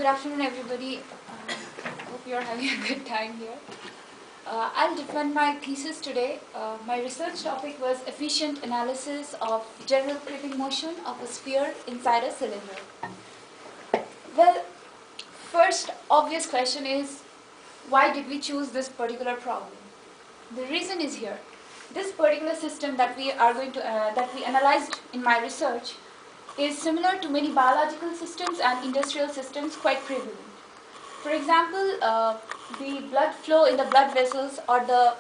Good afternoon, everybody. Hope you're having a good time here. I'll defend my thesis today. My research topic was efficient analysis of general creeping motion of a sphere inside a cylinder. Well, first obvious question is, why did we choose this particular problem? The reason is here. This particular system that we analyzed in my research is similar to many biological systems and industrial systems, quite prevalent. For example, the blood flow in the blood vessels, or the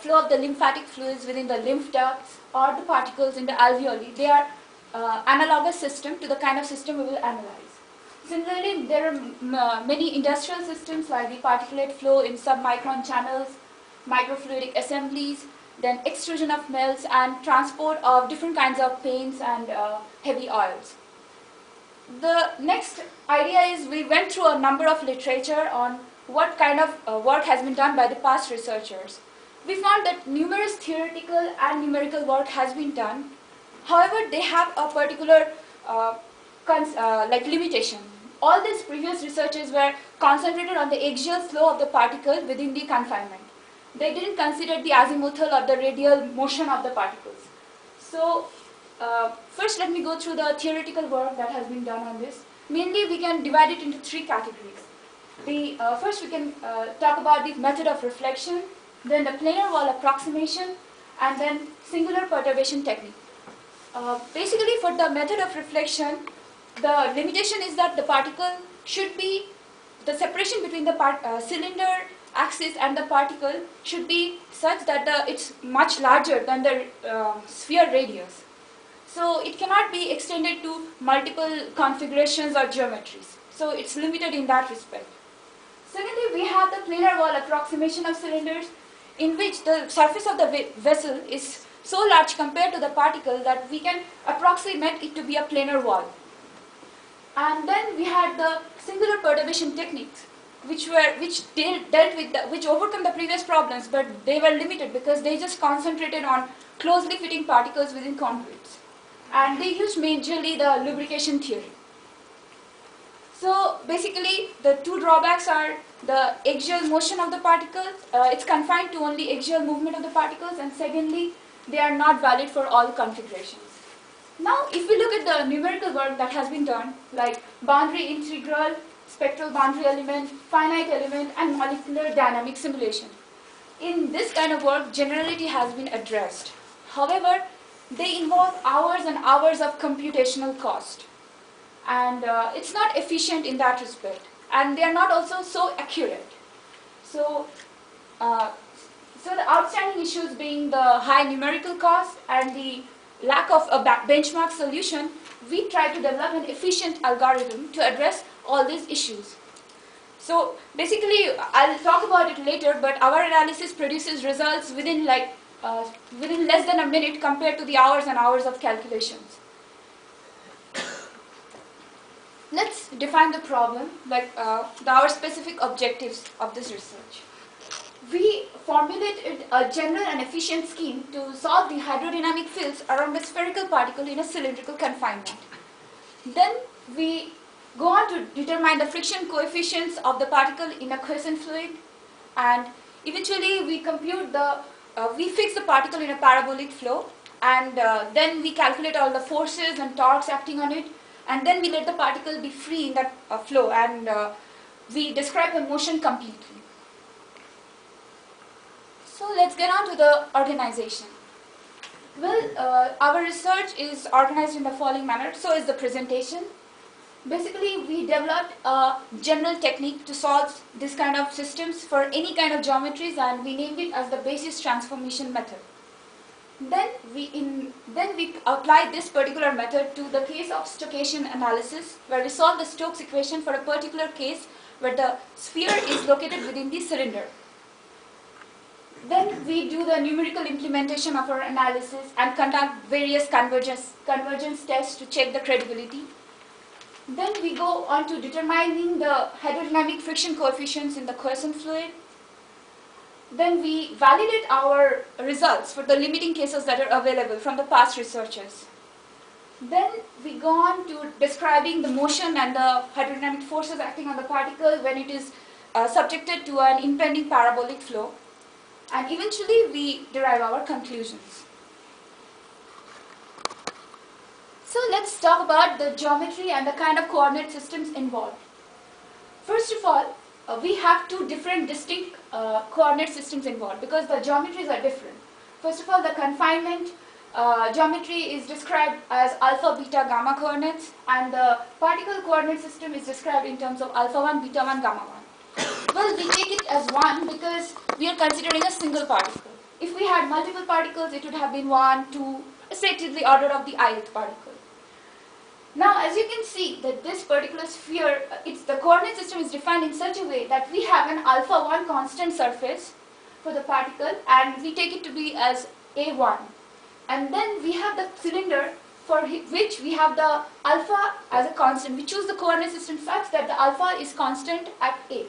flow of the lymphatic fluids within the lymph ducts, or the particles in the alveoli, they are analogous system to the kind of system we will analyze. Similarly, there are many industrial systems like the particulate flow in submicron channels, microfluidic assemblies, then extrusion of melts and transport of different kinds of paints and heavy oils. The next idea is we went through a number of literature on what kind of work has been done by the past researchers. We found that numerous theoretical and numerical work has been done. However, they have a particular limitation. All these previous researches were concentrated on the axial flow of the particle within the confinement. They didn't consider the azimuthal or the radial motion of the particles. So, first let me go through the theoretical work that has been done on this. Mainly we can divide it into three categories. First we can talk about the method of reflection, then the planar wall approximation, and then singular perturbation technique. Basically, for the method of reflection, the limitation is that the particle should be, the separation between the cylinder axis and the particle should be such that it's much larger than the sphere radius. So it cannot be extended to multiple configurations or geometries. So it's limited in that respect. Secondly, we have the planar wall approximation of cylinders, in which the surface of the vessel is so large compared to the particle that we can approximate it to be a planar wall. And then we had the singular perturbation techniques, which overcome the previous problems, but they were limited because they just concentrated on closely fitting particles within concretes. And they used majorly the lubrication theory. So basically, the two drawbacks are the axial motion of the particles. It's confined to only axial movement of the particles, and secondly, they are not valid for all configurations. Now, if we look at the numerical work that has been done, like boundary integral, spectral boundary element, finite element, and molecular dynamic simulation, in this kind of work, generality has been addressed. However, they involve hours and hours of computational cost. And it's not efficient in that respect. And they are not also so accurate. So the outstanding issues being the high numerical cost and the lack of a benchmark solution, we try to develop an efficient algorithm to address all these issues. So basically, I'll talk about it later, but our analysis produces results within less than a minute compared to the hours and hours of calculations. Let's define the problem, our specific objectives of this research. We formulated a general and efficient scheme to solve the hydrodynamic fields around a spherical particle in a cylindrical confinement. Then we go on to determine the friction coefficients of the particle in a quiescent fluid, and eventually we compute we fix the particle in a parabolic flow, and then we calculate all the forces and torques acting on it, and then we let the particle be free in that flow, and we describe the motion completely. So let's get on to the organization. Well, our research is organized in the following manner. So is the presentation. Basically, we developed a general technique to solve this kind of systems for any kind of geometries, and we named it as the basis transformation method. Then we applied this particular method to the case of Stokesian analysis, where we solve the Stokes equation for a particular case where the sphere is located within the cylinder. Then we do the numerical implementation of our analysis and conduct various convergence tests to check the credibility. Then we go on to determining the hydrodynamic friction coefficients in the quiescent fluid. Then we validate our results for the limiting cases that are available from the past researchers. Then we go on to describing the motion and the hydrodynamic forces acting on the particle when it is subjected to an impending parabolic flow. And eventually we derive our conclusions. So let's talk about the geometry and the kind of coordinate systems involved. First of all, we have two different distinct coordinate systems involved because the geometries are different. First of all, the confinement geometry is described as alpha, beta, gamma coordinates, and the particle coordinate system is described in terms of alpha 1, beta 1, gamma 1. Well, we take it as 1 because we are considering a single particle. If we had multiple particles, it would have been 1, 2, say to the order of the ith particle. Now, as you can see that this particular sphere, the coordinate system is defined in such a way that we have an alpha 1 constant surface for the particle and we take it to be as A1. And then we have the cylinder for which we have the alpha as a constant. We choose the coordinate system such that the alpha is constant at A.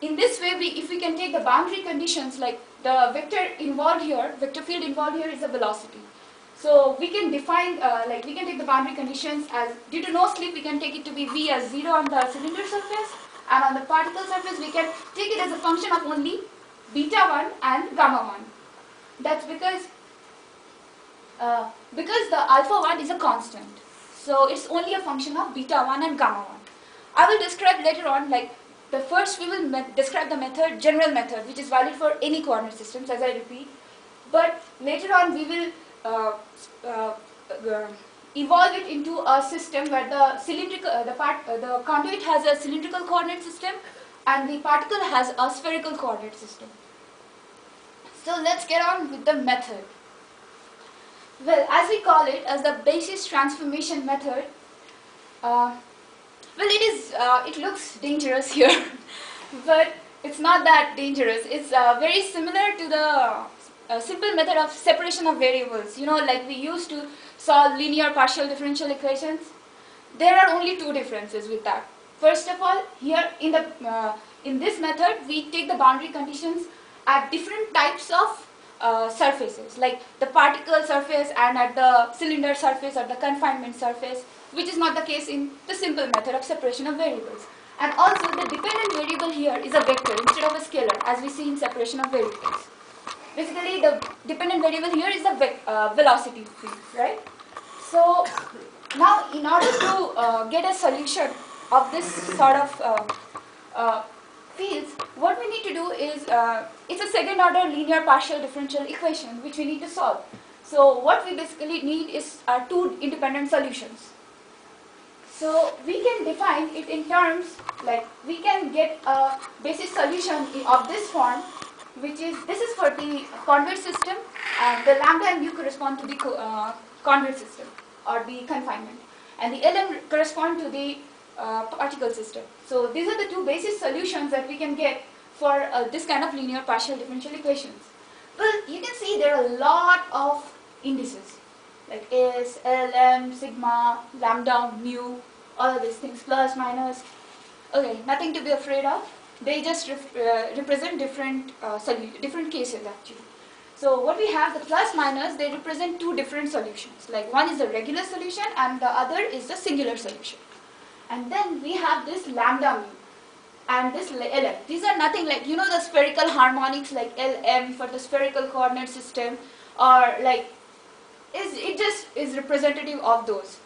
In this way, if we can take the boundary conditions, like the vector involved here, vector field involved here is the velocity. So we can define, we can take the boundary conditions as, due to no slip, we can take it to be V as 0 on the cylinder surface, and on the particle surface, we can take it as a function of only beta 1 and gamma 1. That's because the alpha 1 is a constant. So it's only a function of beta 1 and gamma 1. I will describe later on, first we will describe the method, general method, which is valid for any coordinate systems, as I repeat. But later on we will evolve it into a system where the the conduit has a cylindrical coordinate system and the particle has a spherical coordinate system. So let's get on with the method. Well, as we call it as the basis transformation method, it looks dangerous here, but it's not that dangerous. It's very similar to the simple method of separation of variables. You know, like we used to solve linear partial differential equations. There are only two differences with that. First of all, here in this method, we take the boundary conditions at different types of surfaces, like the particle surface and at the cylinder surface or the confinement surface, which is not the case in the simple method of separation of variables. And also the dependent variable here is a vector instead of a scalar, as we see in separation of variables. Basically, the dependent variable here is the velocity field, right? So now, in order to get a solution of this sort of fields, what we need to do is, it's a second order linear partial differential equation which we need to solve. So what we basically need is two independent solutions. So we can define it in terms, like we can get a basis solution of this form, which is, this is for the conduit system, and the lambda and mu correspond to the conduit system or the confinement, and the Lm correspond to the particle system. So these are the two basis solutions that we can get for this kind of linear partial differential equations. Well, you can see there are a lot of indices like S, Lm, sigma, lambda, mu, all of these things, plus, minus. Okay, nothing to be afraid of. They just represent different cases actually. So what we have, the plus minus, they represent two different solutions. Like one is the regular solution and the other is the singular solution. And then we have this lambda mu and this Lm. These are nothing like, you know, the spherical harmonics like Lm for the spherical coordinate system, or like, it just is representative of those.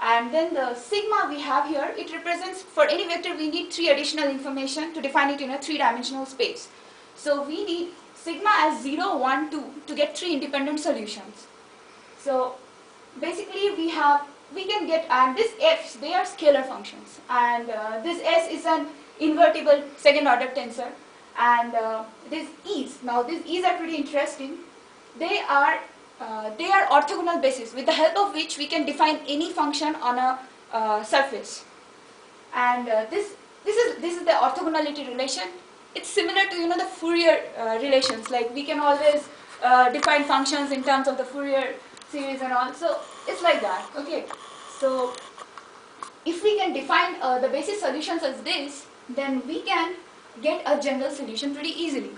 And then the sigma we have here, it represents, for any vector we need three additional information to define it in a three-dimensional space. So we need sigma as 0, 1, 2 to get three independent solutions. So basically we can get, and this f's, they are scalar functions, and this s is an invertible second order tensor, and these e's, now these e's are pretty interesting. They are orthogonal bases with the help of which we can define any function on a surface. And this is the orthogonality relation. It's similar to, you know, the Fourier relations. Like we can always define functions in terms of the Fourier series and all. So it's like that. Okay. So if we can define the basis solutions as this, then we can get a general solution pretty easily,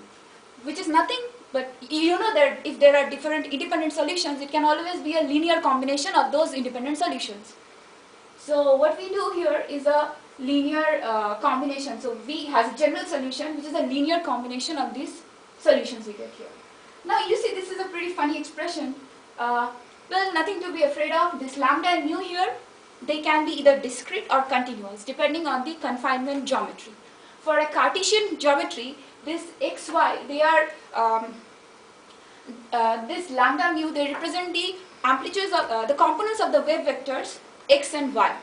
which is nothing But you know that if there are different independent solutions, it can always be a linear combination of those independent solutions. So what we do here is a linear combination. So V has a general solution, which is a linear combination of these solutions we get here. Now you see this is a pretty funny expression. Well, nothing to be afraid of. This lambda and mu here, they can be either discrete or continuous depending on the confinement geometry. For a Cartesian geometry, this xy, they are this lambda mu, they represent the amplitudes of the components of the wave vectors x and y.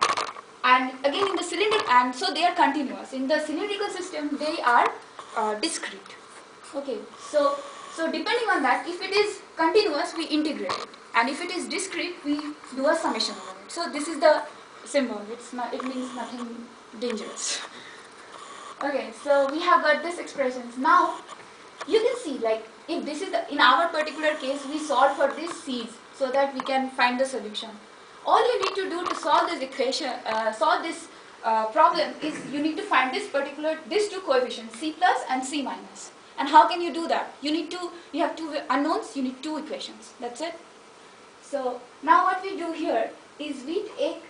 And again in the cylindrical, and so they are continuous. In the cylindrical system, they are discrete. Okay, so depending on that, if it is continuous, we integrate it, and if it is discrete, we do a summation over it. So this is the symbol. It's not. It means nothing dangerous. Okay, so we have got these expressions. Now you can see, like, if this is in our particular case, we solve for these c's so that we can find the solution. All you need to do to solve this equation, solve this problem, is you need to find these two coefficients, c plus and c minus. And how can you do that? You have two unknowns, you need two equations. That's it. So now what we do here is we take,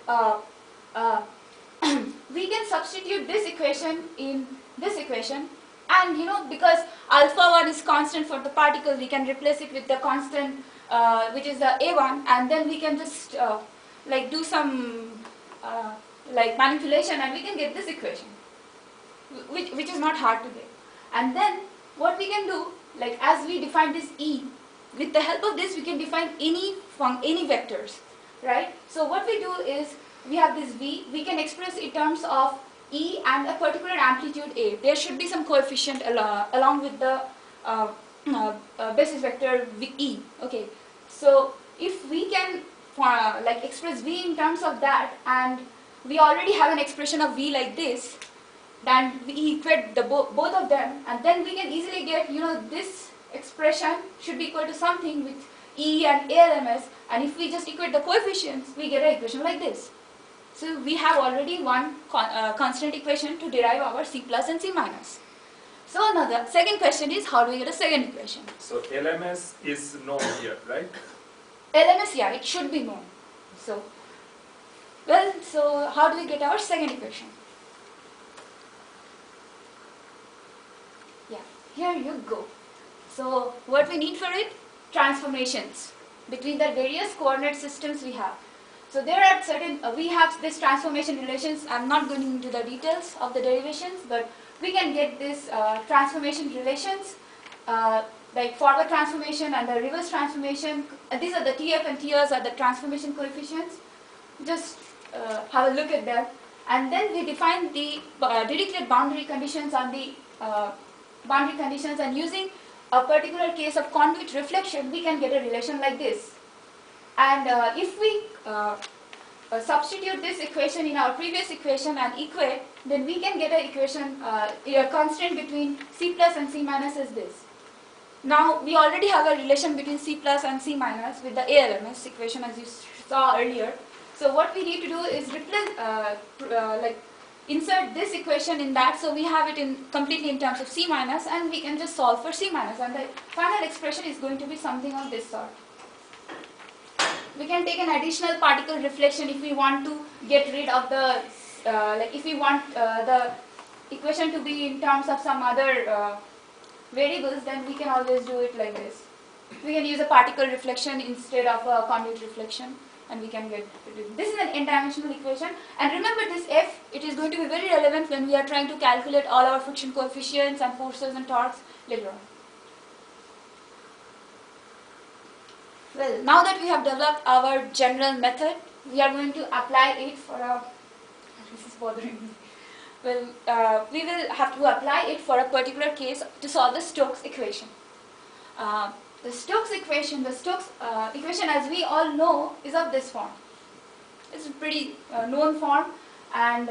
we can substitute this equation in this equation, and because alpha 1 is constant for the particle, we can replace it with the constant which is the a1, and then we can just like do some like manipulation, and we can get this equation, which is not hard to get. And then what we can do, like as we define this E, with the help of this we can define any vectors, right? So what we do is, we have this V, we can express in terms of E and a particular amplitude A. There should be some coefficient along with the basis vector E. Okay, so if we can like express V in terms of that, and we already have an expression of V like this, then we equate the both of them, and then we can easily get, this expression should be equal to something with E and ALMS, and if we just equate the coefficients, we get an equation like this. So we have already one constant equation to derive our C plus and C minus. So now the second question is, how do we get a second equation? So LMS is known here, right? LMS, yeah, it should be known. So, well, so how do we get our second equation? Yeah, here you go. So what we need for it? Transformations between the various coordinate systems we have. So there are certain, we have this transformation relations. I'm not going into the details of the derivations, but we can get this transformation relations, like forward transformation and the reverse transformation. These are the TF and TRs are the transformation coefficients. Just have a look at them. And then we define the Dirichlet boundary conditions on the boundary conditions, and using a particular case of convex reflection, we can get a relation like this. And if we substitute this equation in our previous equation and equate, then we can get an equation, a constant between C plus and C minus is this. Now we already have a relation between C plus and C minus with the ALMS equation, as you saw earlier. So what we need to do is replace, like insert this equation in that, so we have it in completely in terms of C minus, and we can just solve for C minus, and the final expression is going to be something of this sort. We can take an additional particle reflection if we want to get rid of the, like if we want the equation to be in terms of some other variables, then we can always do it like this. We can use a particle reflection instead of a convex reflection, and we can get, this is an n-dimensional equation. And remember this F, it is going to be very relevant when we are trying to calculate all our friction coefficients and forces and torques later on. Well, now that we have developed our general method, we are going to apply it for a, this is bothering me. Well, we will have to apply it for a particular case to solve the Stokes equation. The Stokes equation, as we all know, is of this form. It's a pretty known form, and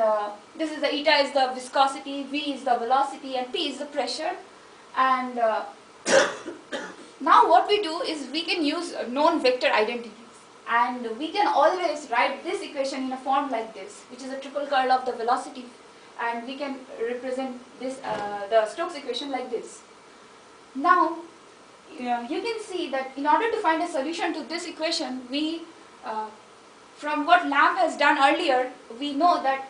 this is the eta is the viscosity, V is the velocity, and P is the pressure. And now what we do is we can use known vector identities, and we can always write this equation in a form like this, which is a triple curl of the velocity, and we can represent this the Stokes equation like this. Now you can see that in order to find a solution to this equation, we, from what Lamb has done earlier, we know that